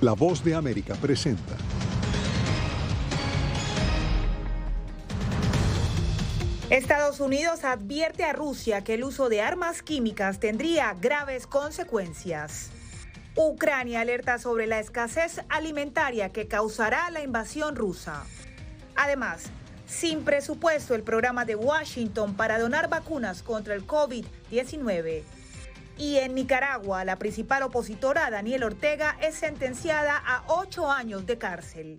La Voz de América presenta. Estados Unidos advierte a Rusia que el uso de armas químicas tendría graves consecuencias. Ucrania alerta sobre la escasez alimentaria que causará la invasión rusa. Además, sin presupuesto el programa de Washington para donar vacunas contra el COVID-19. Y en Nicaragua, la principal opositora, Daniela Ortega, es sentenciada a 8 años de cárcel.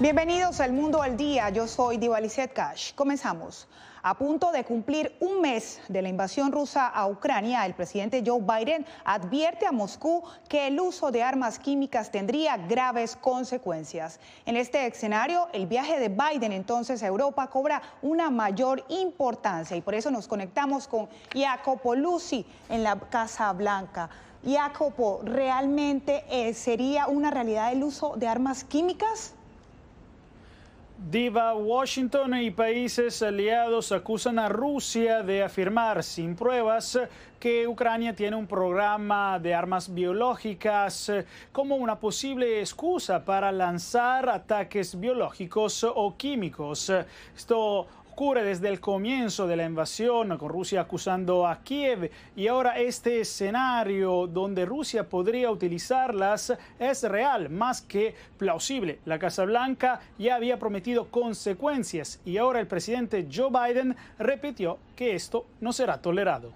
Bienvenidos al Mundo al Día, yo soy Diva Lizeth Cash. Comenzamos. A punto de cumplir un mes de la invasión rusa a Ucrania, el presidente Joe Biden advierte a Moscú que el uso de armas químicas tendría graves consecuencias. En este escenario, el viaje de Biden entonces a Europa cobra una mayor importancia y por eso nos conectamos con Jacopo Luzzi en la Casa Blanca. Jacopo, ¿realmente sería una realidad el uso de armas químicas? Diva, Washington y países aliados acusan a Rusia de afirmar sin pruebas que Ucrania tiene un programa de armas biológicas como una posible excusa para lanzar ataques biológicos o químicos. Esto ocurre desde el comienzo de la invasión, con Rusia acusando a Kiev, y ahora este escenario donde Rusia podría utilizarlas es real, más que plausible. La Casa Blanca ya había prometido consecuencias y ahora el presidente Joe Biden repitió que esto no será tolerado.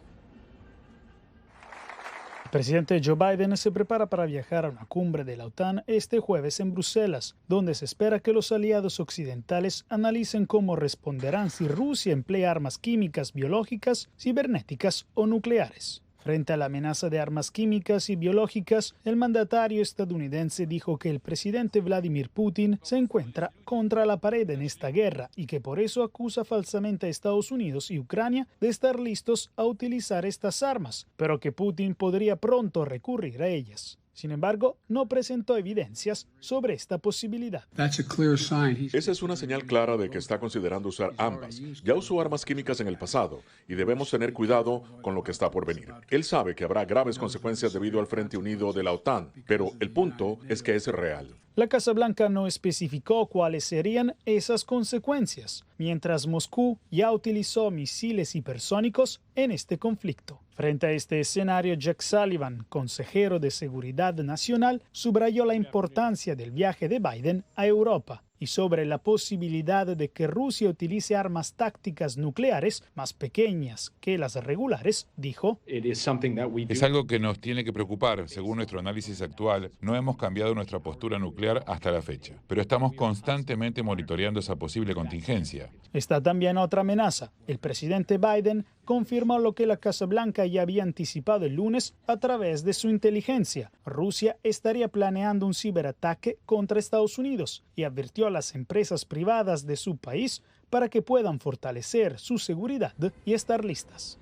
El presidente Joe Biden se prepara para viajar a una cumbre de la OTAN este jueves en Bruselas, donde se espera que los aliados occidentales analicen cómo responderán si Rusia emplea armas químicas, biológicas, cibernéticas o nucleares. Frente a la amenaza de armas químicas y biológicas, el mandatario estadounidense dijo que el presidente Vladimir Putin se encuentra contra la pared en esta guerra y que por eso acusa falsamente a Estados Unidos y Ucrania de estar listos a utilizar estas armas, pero que Putin podría pronto recurrir a ellas. Sin embargo, no presentó evidencias sobre esta posibilidad. Esa es una señal clara de que está considerando usar ambas. Ya usó armas químicas en el pasado y debemos tener cuidado con lo que está por venir. Él sabe que habrá graves consecuencias debido al Frente Unido de la OTAN, pero el punto es que es real. La Casa Blanca no especificó cuáles serían esas consecuencias, mientras Moscú ya utilizó misiles hipersónicos en este conflicto. Frente a este escenario, Jack Sullivan, consejero de Seguridad Nacional, subrayó la importancia del viaje de Biden a Europa y sobre la posibilidad de que Rusia utilice armas tácticas nucleares más pequeñas que las regulares, dijo: Es algo que nos tiene que preocupar. Según nuestro análisis actual, no hemos cambiado nuestra postura nuclear hasta la fecha, pero estamos constantemente monitoreando esa posible contingencia. Está también otra amenaza. El presidente Biden confirmó lo que la Casa Blanca ya había anticipado el lunes a través de su inteligencia. Rusia estaría planeando un ciberataque contra Estados Unidos y advirtió a las empresas privadas de su país para que puedan fortalecer su seguridad y estar listas.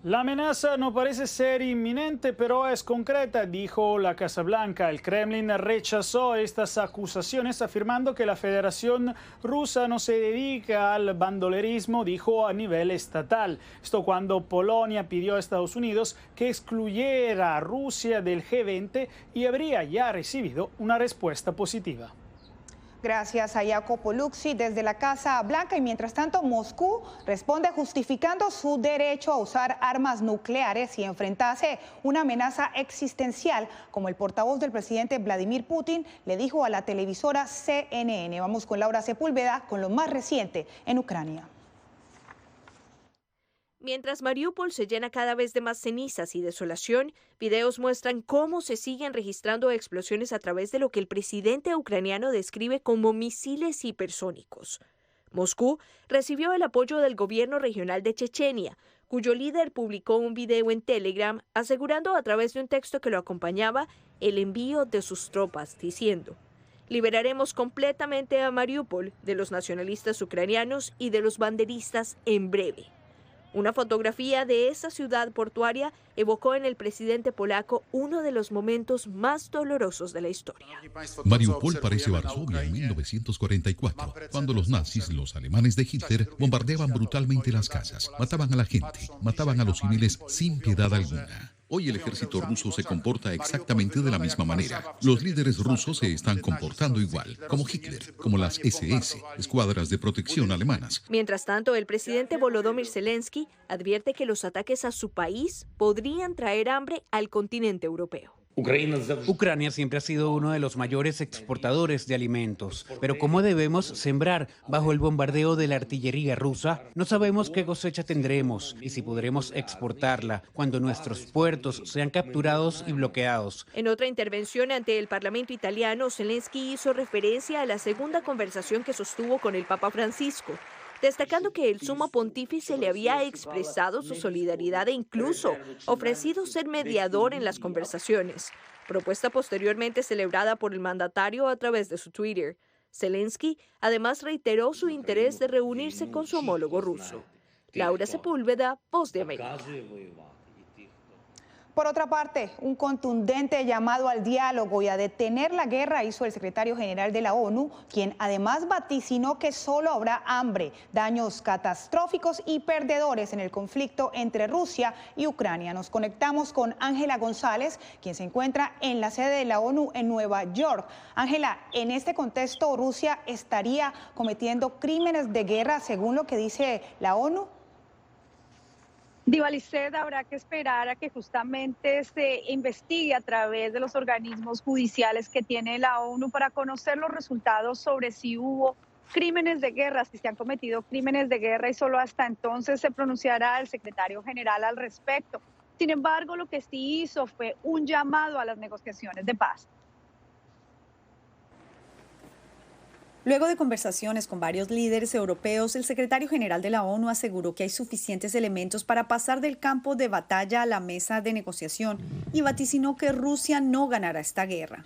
La amenaza no parece ser inminente, pero es concreta, dijo la Casa Blanca. El Kremlin rechazó estas acusaciones, afirmando que la Federación Rusa no se dedica al bandolerismo, dijo, a nivel estatal. Esto cuando Polonia pidió a Estados Unidos que excluyera a Rusia del G20 y habría ya recibido una respuesta positiva. Gracias a Jacopo Luzzi desde la Casa Blanca. Y mientras tanto, Moscú responde justificando su derecho a usar armas nucleares y enfrentarse una amenaza existencial, como el portavoz del presidente Vladimir Putin le dijo a la televisora CNN. Vamos con Laura Sepúlveda con lo más reciente en Ucrania. Mientras Mariupol se llena cada vez de más cenizas y desolación, videos muestran cómo se siguen registrando explosiones a través de lo que el presidente ucraniano describe como misiles hipersónicos. Moscú recibió el apoyo del gobierno regional de Chechenia, cuyo líder publicó un video en Telegram asegurando a través de un texto que lo acompañaba el envío de sus tropas, diciendo: liberaremos completamente a Mariupol de los nacionalistas ucranianos y de los banderistas en breve. Una fotografía de esa ciudad portuaria evocó en el presidente polaco uno de los momentos más dolorosos de la historia. Mariupol parece Varsovia en 1944, cuando los nazis, los alemanes de Hitler, bombardeaban brutalmente las casas, mataban a la gente, mataban a los civiles sin piedad alguna. Hoy el ejército ruso se comporta exactamente de la misma manera. Los líderes rusos se están comportando igual, como Hitler, como las SS, escuadras de protección alemanas. Mientras tanto, el presidente Volodymyr Zelensky advierte que los ataques a su país podrían traer hambre al continente europeo. Ucrania siempre ha sido uno de los mayores exportadores de alimentos, pero ¿cómo debemos sembrar bajo el bombardeo de la artillería rusa? No sabemos qué cosecha tendremos y si podremos exportarla cuando nuestros puertos sean capturados y bloqueados. En otra intervención ante el Parlamento italiano, Zelensky hizo referencia a la segunda conversación que sostuvo con el Papa Francisco, destacando que el sumo pontífice le había expresado su solidaridad e incluso ofrecido ser mediador en las conversaciones, propuesta posteriormente celebrada por el mandatario a través de su Twitter. Zelensky además reiteró su interés de reunirse con su homólogo ruso. Laura Sepúlveda, Voz de América. Por otra parte, un contundente llamado al diálogo y a detener la guerra hizo el secretario general de la ONU, quien además vaticinó que solo habrá hambre, daños catastróficos y perdedores en el conflicto entre Rusia y Ucrania. Nos conectamos con Ángela González, quien se encuentra en la sede de la ONU en Nueva York. Ángela, en este contexto, ¿Rusia estaría cometiendo crímenes de guerra según lo que dice la ONU? Divalicet, habrá que esperar a que justamente se investigue a través de los organismos judiciales que tiene la ONU para conocer los resultados sobre si hubo crímenes de guerra, si se han cometido crímenes de guerra, y solo hasta entonces se pronunciará el secretario general al respecto. Sin embargo, lo que sí hizo fue un llamado a las negociaciones de paz. Luego de conversaciones con varios líderes europeos, el secretario general de la ONU aseguró que hay suficientes elementos para pasar del campo de batalla a la mesa de negociación y vaticinó que Rusia no ganará esta guerra.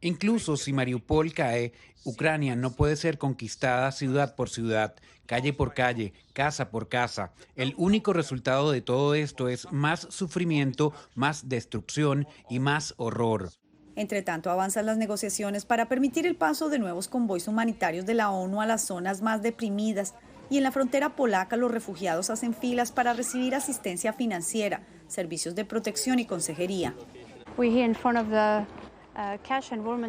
Incluso si Mariupol cae, Ucrania no puede ser conquistada ciudad por ciudad, calle por calle, casa por casa. El único resultado de todo esto es más sufrimiento, más destrucción y más horror. Entre tanto, avanzan las negociaciones para permitir el paso de nuevos convoys humanitarios de la ONU a las zonas más deprimidas, y en la frontera polaca los refugiados hacen filas para recibir asistencia financiera, servicios de protección y consejería.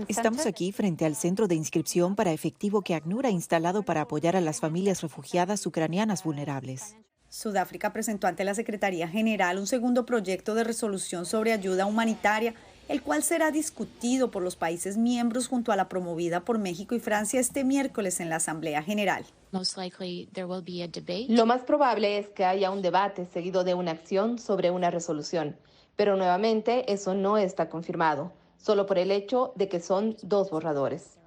Estamos aquí frente al centro de inscripción para efectivo que ACNUR ha instalado para apoyar a las familias refugiadas ucranianas vulnerables. Sudáfrica presentó ante la Secretaría General un segundo proyecto de resolución sobre ayuda humanitaria, el cual será discutido por los países miembros junto a la promovida por México y Francia este miércoles en la Asamblea General. Lo más probable es que haya un debate seguido de una acción sobre una resolución, pero nuevamente eso no está confirmado, solo por el hecho de que son dos borradores.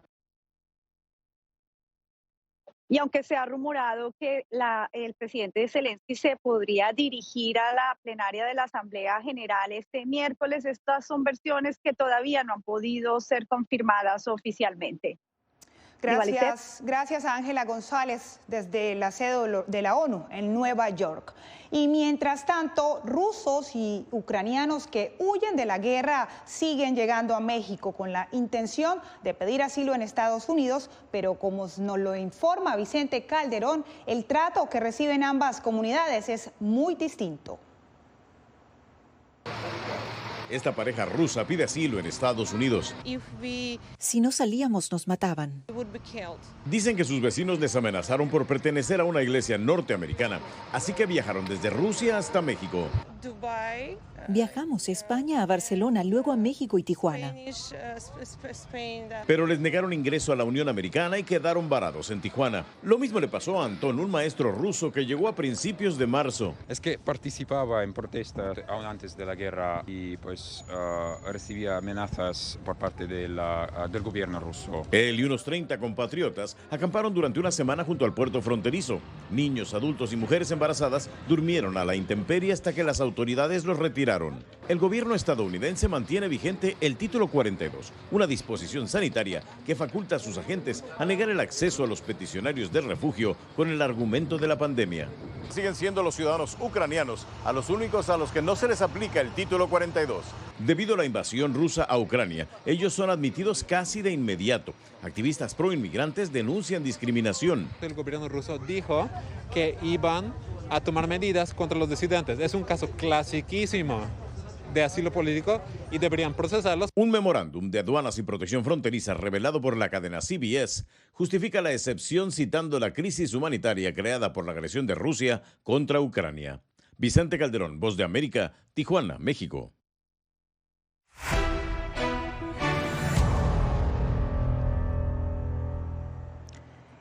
Y aunque se ha rumorado que el presidente Zelensky se podría dirigir a la plenaria de la Asamblea General este miércoles, estas son versiones que todavía no han podido ser confirmadas oficialmente. Gracias a Ángela González desde la sede de la ONU en Nueva York. Y mientras tanto, rusos y ucranianos que huyen de la guerra siguen llegando a México con la intención de pedir asilo en Estados Unidos, pero como nos lo informa Vicente Calderón, el trato que reciben ambas comunidades es muy distinto. Esta pareja rusa pide asilo en Estados Unidos. Si no salíamos, nos mataban. Dicen que sus vecinos les amenazaron por pertenecer a una iglesia norteamericana, así que viajaron desde Rusia hasta México. Viajamos a España, a Barcelona, luego a México y Tijuana. Pero les negaron ingreso a la Unión Americana y quedaron varados en Tijuana. Lo mismo le pasó a Antón, un maestro ruso que llegó a principios de marzo. Es que participaba en protestas aún antes de la guerra y pues recibía amenazas por parte del gobierno ruso. Él y unos 30 compatriotas acamparon durante una semana junto al puerto fronterizo. Niños, adultos y mujeres embarazadas durmieron a la intemperie hasta que las autoridades los retiraron emigraron. El gobierno estadounidense mantiene vigente el Título 42, una disposición sanitaria que faculta a sus agentes a negar el acceso a los peticionarios de refugio con el argumento de la pandemia. Siguen siendo los ciudadanos ucranianos a los únicos a los que no se les aplica el Título 42. Debido a la invasión rusa a Ucrania, ellos son admitidos casi de inmediato. Activistas pro-inmigrantes denuncian discriminación. El gobierno ruso dijo que iban a tomar medidas contra los disidentes. Es un caso clasiquísimo de asilo político y deberían procesarlos. Un memorándum de aduanas y protección fronteriza revelado por la cadena CBS justifica la excepción citando la crisis humanitaria creada por la agresión de Rusia contra Ucrania. Vicente Calderón, Voz de América, Tijuana, México.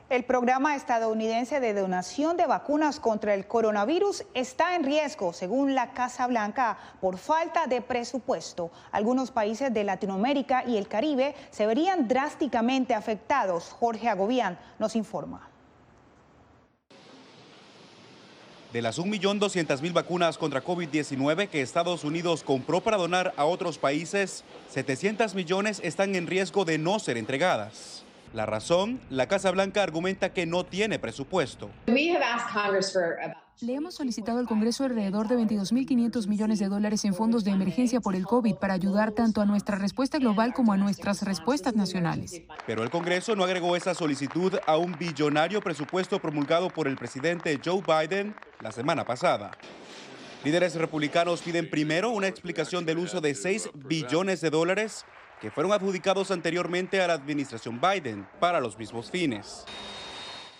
El programa estadounidense de donación de vacunas contra el coronavirus está en riesgo, según la Casa Blanca, por falta de presupuesto. Algunos países de Latinoamérica y el Caribe se verían drásticamente afectados. Jorge Agobián nos informa. De las 1.200.000 vacunas contra COVID-19 que Estados Unidos compró para donar a otros países, 700 millones están en riesgo de no ser entregadas. La razón, la Casa Blanca argumenta que no tiene presupuesto. Le hemos solicitado al Congreso alrededor de $22.500 millones en fondos de emergencia por el COVID para ayudar tanto a nuestra respuesta global como a nuestras respuestas nacionales. Pero el Congreso no agregó esa solicitud a un billonario presupuesto promulgado por el presidente Joe Biden la semana pasada. Líderes republicanos piden primero una explicación del uso de $6 billones que fueron adjudicados anteriormente a la administración Biden para los mismos fines.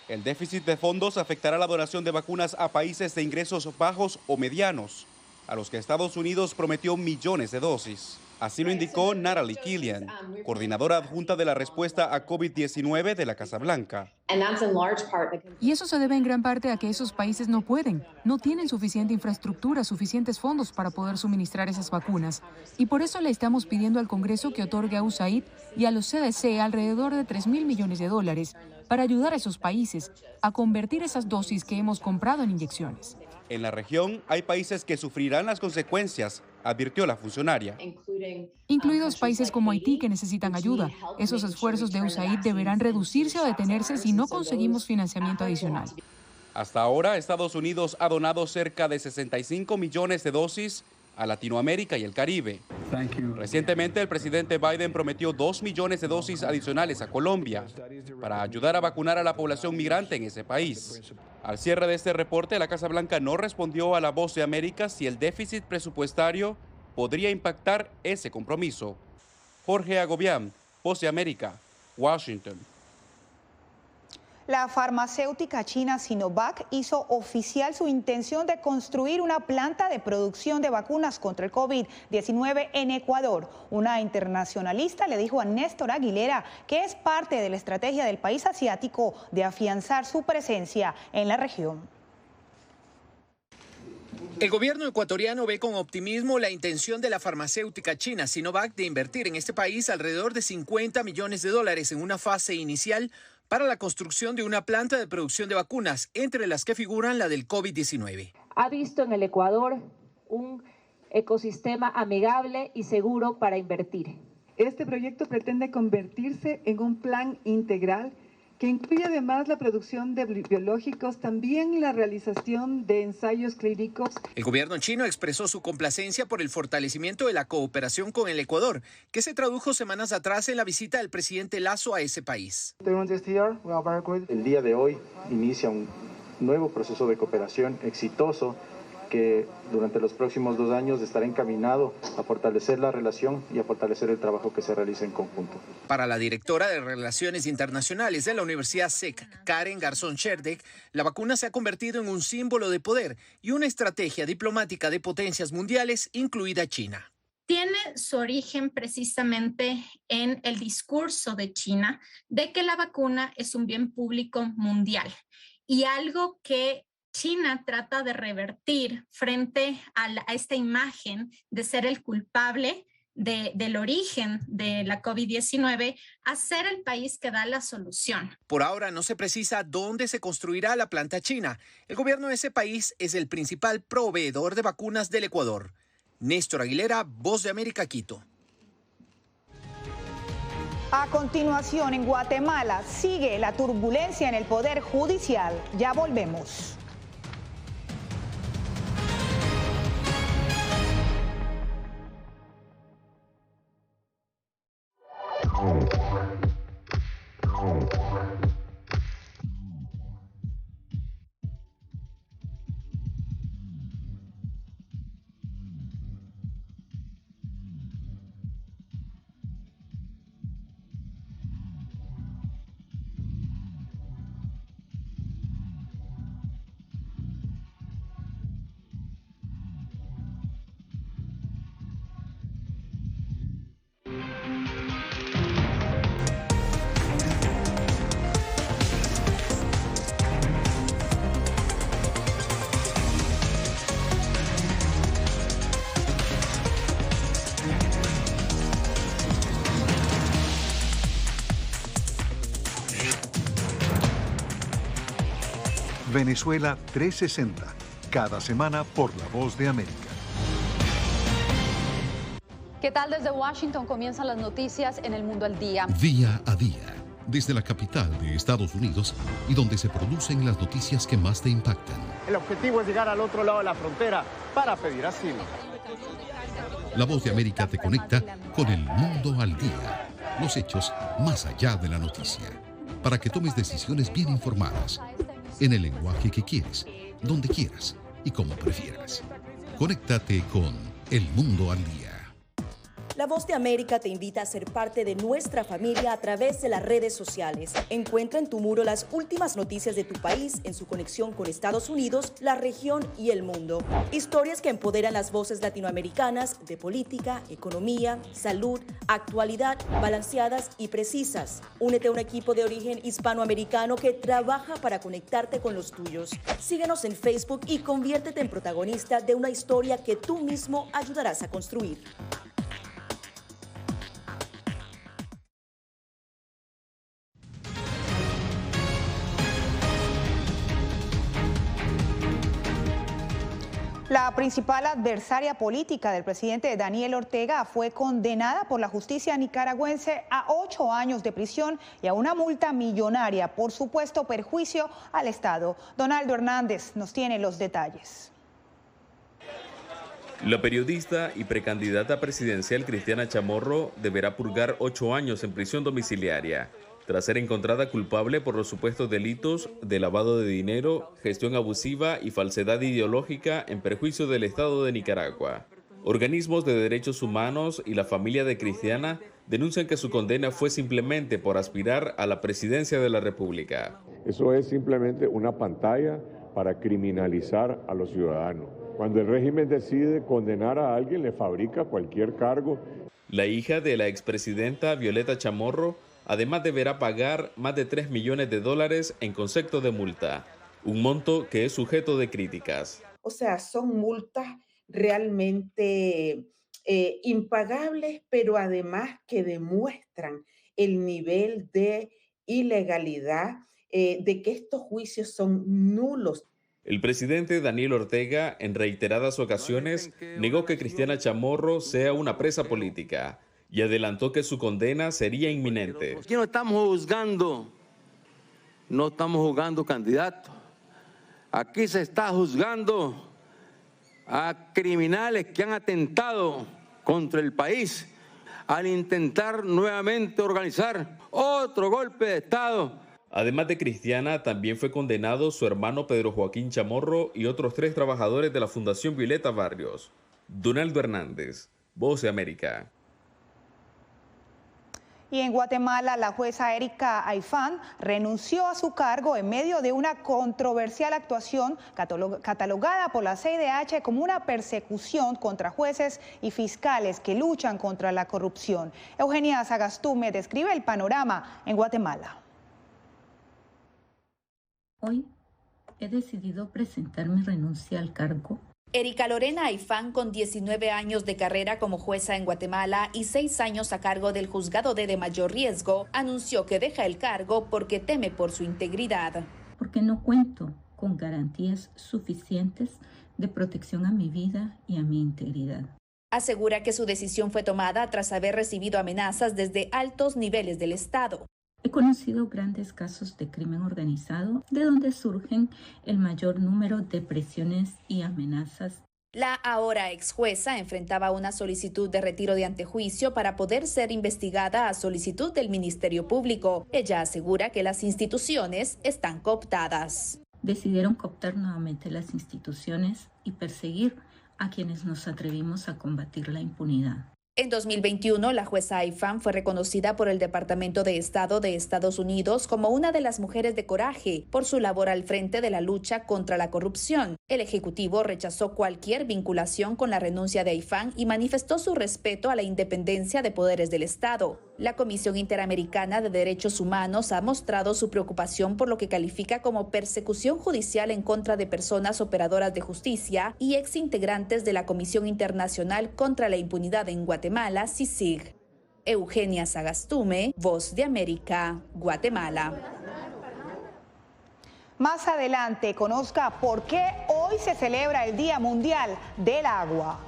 El déficit de fondos afectará la donación de vacunas a países de ingresos bajos o medianos, a los que Estados Unidos prometió millones de dosis. Así lo indicó Natalie Killian, coordinadora adjunta de la respuesta a COVID-19 de la Casa Blanca. Y eso se debe en gran parte a que esos países no tienen suficiente infraestructura, suficientes fondos para poder suministrar esas vacunas. Y por eso le estamos pidiendo al Congreso que otorgue a USAID y a los CDC alrededor de $3.000 millones para ayudar a esos países a convertir esas dosis que hemos comprado en inyecciones. En la región hay países que sufrirán las consecuencias, advirtió la funcionaria. Incluidos países como Haití que necesitan ayuda. Esos esfuerzos de USAID deberán reducirse o detenerse si no conseguimos financiamiento adicional. Hasta ahora, Estados Unidos ha donado cerca de 65 millones de dosis a Latinoamérica y el Caribe. Recientemente, el presidente Biden prometió 2 millones de dosis adicionales a Colombia para ayudar a vacunar a la población migrante en ese país. Al cierre de este reporte, la Casa Blanca no respondió a la Voz de América si el déficit presupuestario podría impactar ese compromiso. Jorge Agobián, Voz de América, Washington. La farmacéutica china Sinovac hizo oficial su intención de construir una planta de producción de vacunas contra el COVID-19 en Ecuador. Una internacionalista le dijo a Néstor Aguilera que es parte de la estrategia del país asiático de afianzar su presencia en la región. El gobierno ecuatoriano ve con optimismo la intención de la farmacéutica china Sinovac de invertir en este país alrededor de $50 millones en una fase inicial para la construcción de una planta de producción de vacunas, entre las que figuran la del COVID-19. Ha visto en el Ecuador un ecosistema amigable y seguro para invertir. Este proyecto pretende convertirse en un plan integral que incluye además la producción de biológicos, también la realización de ensayos clínicos. El gobierno chino expresó su complacencia por el fortalecimiento de la cooperación con el Ecuador, que se tradujo semanas atrás en la visita del presidente Lasso a ese país. El día de hoy inicia un nuevo proceso de cooperación exitoso que durante los próximos 2 años estará encaminado a fortalecer la relación y a fortalecer el trabajo que se realiza en conjunto. Para la directora de Relaciones Internacionales de la Universidad SEC, Karen Garzón Cherdek, la vacuna se ha convertido en un símbolo de poder y una estrategia diplomática de potencias mundiales, incluida China. Tiene su origen precisamente en el discurso de China de que la vacuna es un bien público mundial y algo que China trata de revertir frente a esta imagen de ser el culpable del origen de la COVID-19 a ser el país que da la solución. Por ahora no se precisa dónde se construirá la planta china. El gobierno de ese país es el principal proveedor de vacunas del Ecuador. Néstor Aguilera, Voz de América, Quito. A continuación, en Guatemala sigue la turbulencia en el Poder Judicial. Ya volvemos. Venezuela 360, cada semana por La Voz de América. ¿Qué tal? Desde Washington comienzan las noticias en El Mundo al Día. Día a día, desde la capital de Estados Unidos y donde se producen las noticias que más te impactan. El objetivo es llegar al otro lado de la frontera para pedir asilo. La Voz de América te conecta con El Mundo al Día. Los hechos más allá de la noticia. Para que tomes decisiones bien informadas. En el lenguaje que quieres, donde quieras y como prefieras. Conéctate con El Mundo al Día. La Voz de América te invita a ser parte de nuestra familia a través de las redes sociales. Encuentra en tu muro las últimas noticias de tu país en su conexión con Estados Unidos, la región y el mundo. Historias que empoderan las voces latinoamericanas de política, economía, salud, actualidad, balanceadas y precisas. Únete a un equipo de origen hispanoamericano que trabaja para conectarte con los tuyos. Síguenos en Facebook y conviértete en protagonista de una historia que tú mismo ayudarás a construir. La principal adversaria política del presidente Daniel Ortega fue condenada por la justicia nicaragüense a 8 años de prisión y a una multa millonaria por supuesto perjuicio al Estado. Donaldo Hernández nos tiene los detalles. La periodista y precandidata presidencial Cristiana Chamorro deberá purgar 8 años en prisión domiciliaria, tras ser encontrada culpable por los supuestos delitos de lavado de dinero, gestión abusiva y falsedad ideológica en perjuicio del Estado de Nicaragua. Organismos de derechos humanos y la familia de Cristiana denuncian que su condena fue simplemente por aspirar a la presidencia de la República. Eso es simplemente una pantalla para criminalizar a los ciudadanos. Cuando el régimen decide condenar a alguien, le fabrica cualquier cargo. La hija de la expresidenta Violeta Chamorro además deberá pagar más de $3 millones en concepto de multa, un monto que es sujeto de críticas. O sea, son multas realmente impagables, pero además que demuestran el nivel de ilegalidad, de que estos juicios son nulos. El presidente Daniel Ortega, en reiteradas ocasiones, negó que Cristiana Chamorro sea una presa política y adelantó que su condena sería inminente. Aquí no estamos juzgando candidatos. Aquí se está juzgando a criminales que han atentado contra el país al intentar nuevamente organizar otro golpe de Estado. Además de Cristiana, también fue condenado su hermano Pedro Joaquín Chamorro y otros 3 trabajadores de la Fundación Violeta Barrios. Donaldo Hernández, Voz de América. Y en Guatemala, la jueza Erika Aifán renunció a su cargo en medio de una controversial actuación catalogada por la CIDH como una persecución contra jueces y fiscales que luchan contra la corrupción. Eugenia Sagastume describe el panorama en Guatemala. Hoy he decidido presentar mi renuncia al cargo. Erika Lorena Aifán, con 19 años de carrera como jueza en Guatemala y 6 años a cargo del juzgado de mayor riesgo, anunció que deja el cargo porque teme por su integridad. Porque no cuento con garantías suficientes de protección a mi vida y a mi integridad. Asegura que su decisión fue tomada tras haber recibido amenazas desde altos niveles del Estado. He conocido grandes casos de crimen organizado, de donde surgen el mayor número de presiones y amenazas. La ahora ex jueza enfrentaba una solicitud de retiro de antejuicio para poder ser investigada a solicitud del Ministerio Público. Ella asegura que las instituciones están cooptadas. Decidieron cooptar nuevamente las instituciones y perseguir a quienes nos atrevimos a combatir la impunidad. En 2021, la jueza Aifán fue reconocida por el Departamento de Estado de Estados Unidos como una de las mujeres de coraje por su labor al frente de la lucha contra la corrupción. El Ejecutivo rechazó cualquier vinculación con la renuncia de Aifán y manifestó su respeto a la independencia de poderes del Estado. La Comisión Interamericana de Derechos Humanos ha mostrado su preocupación por lo que califica como persecución judicial en contra de personas operadoras de justicia y exintegrantes de la Comisión Internacional contra la Impunidad en Guatemala, CICIG. Eugenia Sagastume, Voz de América, Guatemala. Más adelante, conozca por qué hoy se celebra el Día Mundial del Agua.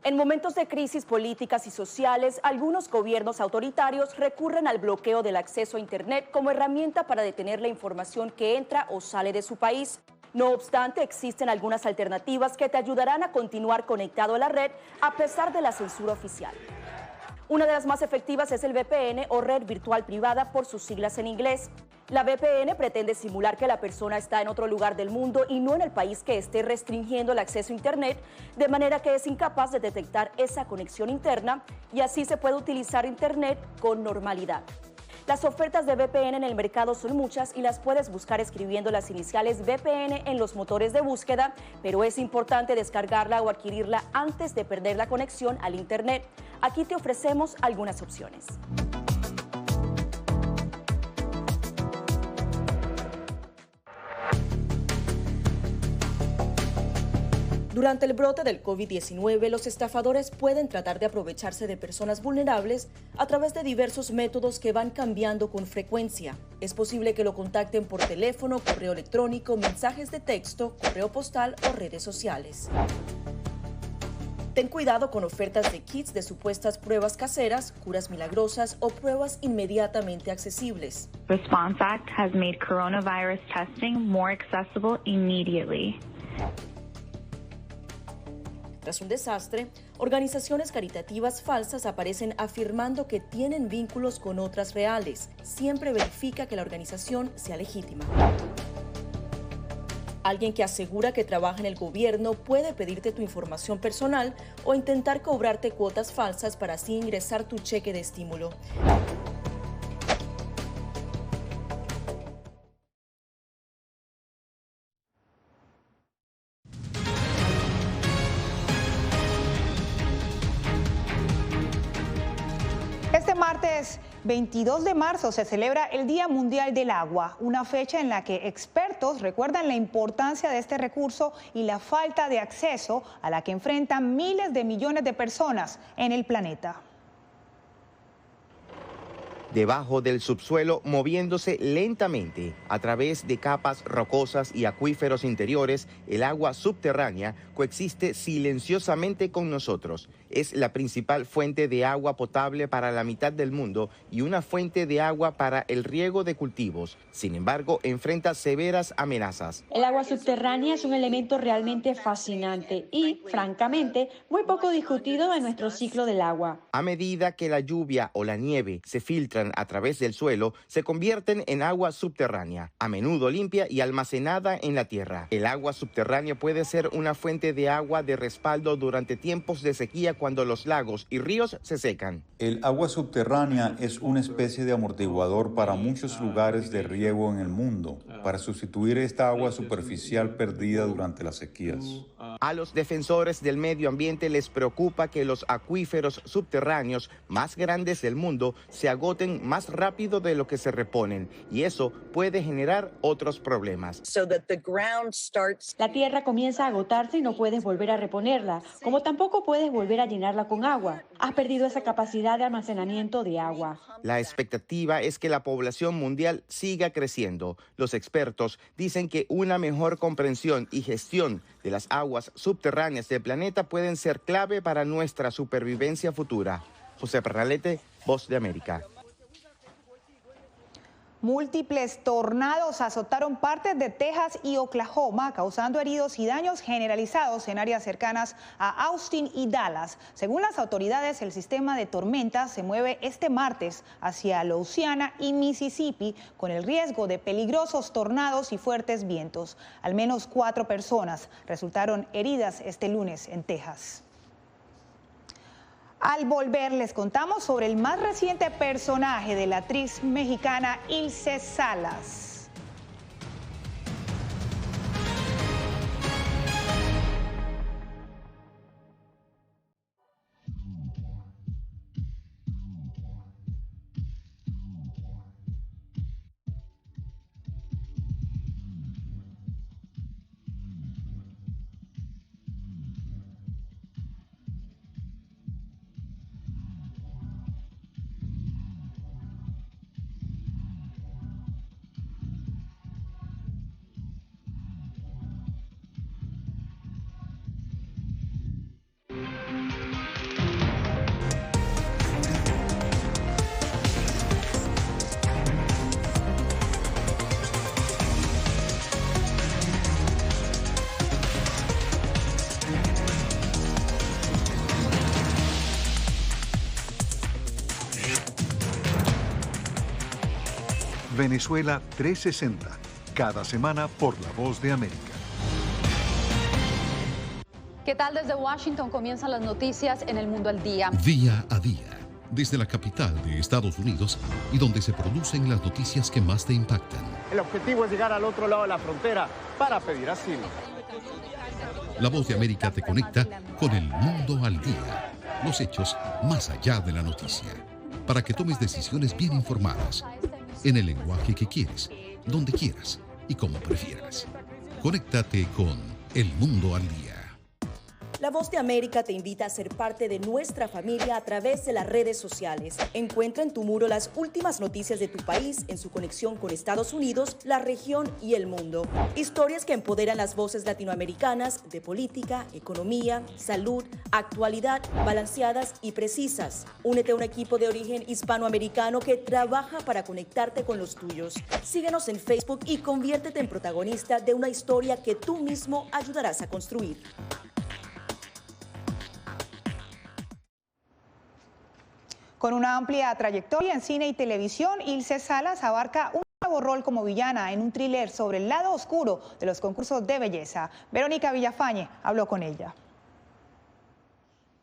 En momentos de crisis políticas y sociales, algunos gobiernos autoritarios recurren al bloqueo del acceso a Internet como herramienta para detener la información que entra o sale de su país. No obstante, existen algunas alternativas que te ayudarán a continuar conectado a la red a pesar de la censura oficial. Una de las más efectivas es el VPN o red virtual privada por sus siglas en inglés. La VPN pretende simular que la persona está en otro lugar del mundo y no en el país que esté restringiendo el acceso a Internet, de manera que es incapaz de detectar esa conexión interna y así se puede utilizar Internet con normalidad. Las ofertas de VPN en el mercado son muchas y las puedes buscar escribiendo las iniciales VPN en los motores de búsqueda, pero es importante descargarla o adquirirla antes de perder la conexión al Internet. Aquí te ofrecemos algunas opciones. Durante el brote del COVID-19, los estafadores pueden tratar de aprovecharse de personas vulnerables a través de diversos métodos que van cambiando con frecuencia. Es posible que lo contacten por teléfono, correo electrónico, mensajes de texto, correo postal o redes sociales. Ten cuidado con ofertas de kits de supuestas pruebas caseras, curas milagrosas o pruebas inmediatamente accesibles. Response Act has made coronavirus testing more accessible immediately. Tras un desastre, organizaciones caritativas falsas aparecen afirmando que tienen vínculos con otras reales. Siempre verifica que la organización sea legítima. Alguien que asegura que trabaja en el gobierno puede pedirte tu información personal o intentar cobrarte cuotas falsas para así ingresar tu cheque de estímulo. Este martes 22 de marzo se celebra el Día Mundial del Agua, una fecha en la que expertos recuerdan la importancia de este recurso y la falta de acceso a la que enfrentan miles de millones de personas en el planeta. Debajo del subsuelo, moviéndose lentamente a través de capas rocosas y acuíferos interiores, el agua subterránea coexiste silenciosamente con nosotros. Es la principal fuente de agua potable para la mitad del mundo y una fuente de agua para el riego de cultivos. Sin embargo, enfrenta severas amenazas. El agua subterránea es un elemento realmente fascinante y, francamente, muy poco discutido en nuestro ciclo del agua. A medida que la lluvia o la nieve se filtran a través del suelo, se convierten en agua subterránea, a menudo limpia y almacenada en la tierra. El agua subterránea puede ser una fuente de agua de respaldo durante tiempos de sequía cuando los lagos y ríos se secan. El agua subterránea es una especie de amortiguador para muchos lugares de riego en el mundo, para sustituir esta agua superficial perdida durante las sequías. A los defensores del medio ambiente les preocupa que los acuíferos subterráneos más grandes del mundo se agoten más rápido de lo que se reponen, y eso puede generar otros problemas. La tierra comienza a agotarse y no puedes volver a reponerla, como tampoco puedes volver a llenarla con agua. has perdido esa capacidad de almacenamiento de agua. La expectativa es que la población mundial siga creciendo. Los expertos dicen que una mejor comprensión y gestión de las aguas subterráneas del planeta pueden ser clave para nuestra supervivencia futura. José Pernalete, Voz de América. Múltiples tornados azotaron partes de Texas y Oklahoma, causando heridos y daños generalizados en áreas cercanas a Austin y Dallas. Según las autoridades, el sistema de tormentas se mueve este martes hacia Louisiana y Mississippi, con el riesgo de peligrosos tornados y fuertes vientos. Al menos 4 personas resultaron heridas este lunes en Texas. Al volver les contamos sobre el más reciente personaje de la actriz mexicana Ilse Salas. Venezuela 360, cada semana por La Voz de América. ¿Qué tal? Desde Washington comienzan las noticias en El Mundo al Día. Día a día, desde la capital de Estados Unidos y donde se producen las noticias que más te impactan. El objetivo es llegar al otro lado de la frontera para pedir asilo. La Voz de América te conecta con El Mundo al Día, los hechos más allá de la noticia, para que tomes decisiones bien informadas, en el lenguaje que quieres, donde quieras y como prefieras. Conéctate con El Mundo al Día. La Voz de América te invita a ser parte de nuestra familia a través de las redes sociales. Encuentra en tu muro las últimas noticias de tu país en su conexión con Estados Unidos, la región y el mundo. Historias que empoderan las voces latinoamericanas de política, economía, salud, actualidad, balanceadas y precisas. Únete a un equipo de origen hispanoamericano que trabaja para conectarte con los tuyos. Síguenos en Facebook y conviértete en protagonista de una historia que tú mismo ayudarás a construir. Con una amplia trayectoria en cine y televisión, Ilse Salas abarca un nuevo rol como villana en un thriller sobre el lado oscuro de los concursos de belleza. Verónica Villafañe habló con ella.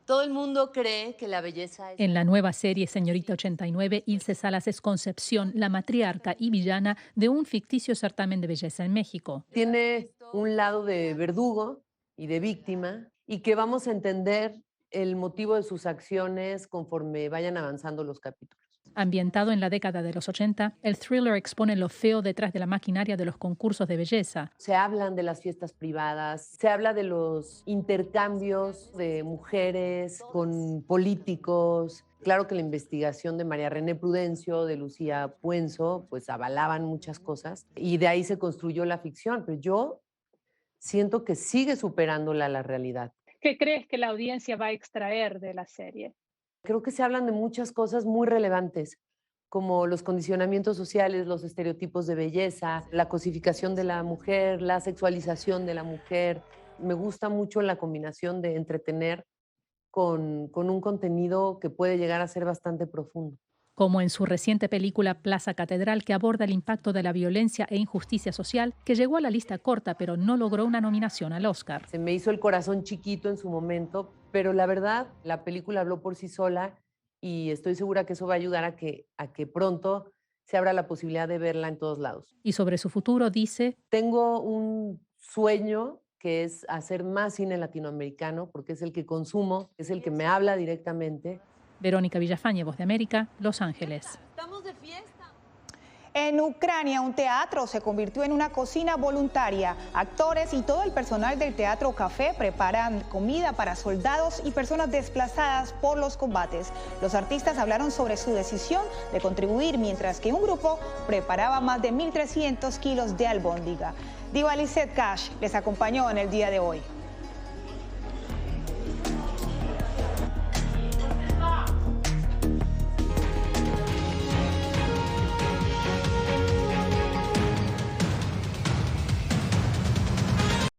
Todo el mundo cree que la belleza es... En la nueva serie Señorita 89, Ilse Salas es Concepción, la matriarca y villana de un ficticio certamen de belleza en México. Tiene un lado de verdugo y de víctima, y que vamos a entender el motivo de sus acciones conforme vayan avanzando los capítulos. Ambientado en la década de los 80, el thriller expone lo feo detrás de la maquinaria de los concursos de belleza. Se hablan de las fiestas privadas, se habla de los intercambios de mujeres con políticos. Claro que la investigación de María René Prudencio, de Lucía Puenzo, pues avalaban muchas cosas y de ahí se construyó la ficción, pero yo siento que sigue superándola la realidad. ¿Qué crees que la audiencia va a extraer de la serie? Creo que se hablan de muchas cosas muy relevantes, como los condicionamientos sociales, los estereotipos de belleza, la cosificación de la mujer, la sexualización de la mujer. Me gusta mucho la combinación de entretener con un contenido que puede llegar a ser bastante profundo. Como en su reciente película Plaza Catedral, que aborda el impacto de la violencia e injusticia social, que llegó a la lista corta pero no logró una nominación al Oscar. Se me hizo el corazón chiquito en su momento, pero la verdad, la película habló por sí sola y estoy segura que eso va a ayudar a que pronto se abra la posibilidad de verla en todos lados. Y sobre su futuro dice: tengo un sueño que es hacer más cine latinoamericano, porque es el que consumo, es el que me habla directamente. Verónica Villafañe, Voz de América, Los Ángeles. Estamos de fiesta. En Ucrania, un teatro se convirtió en una cocina voluntaria. Actores y todo el personal del Teatro Café preparan comida para soldados y personas desplazadas por los combates. Los artistas hablaron sobre su decisión de contribuir, mientras que un grupo preparaba más de 1.300 kilos de albóndiga. Diva Lizeth Cash les acompañó en el día de hoy.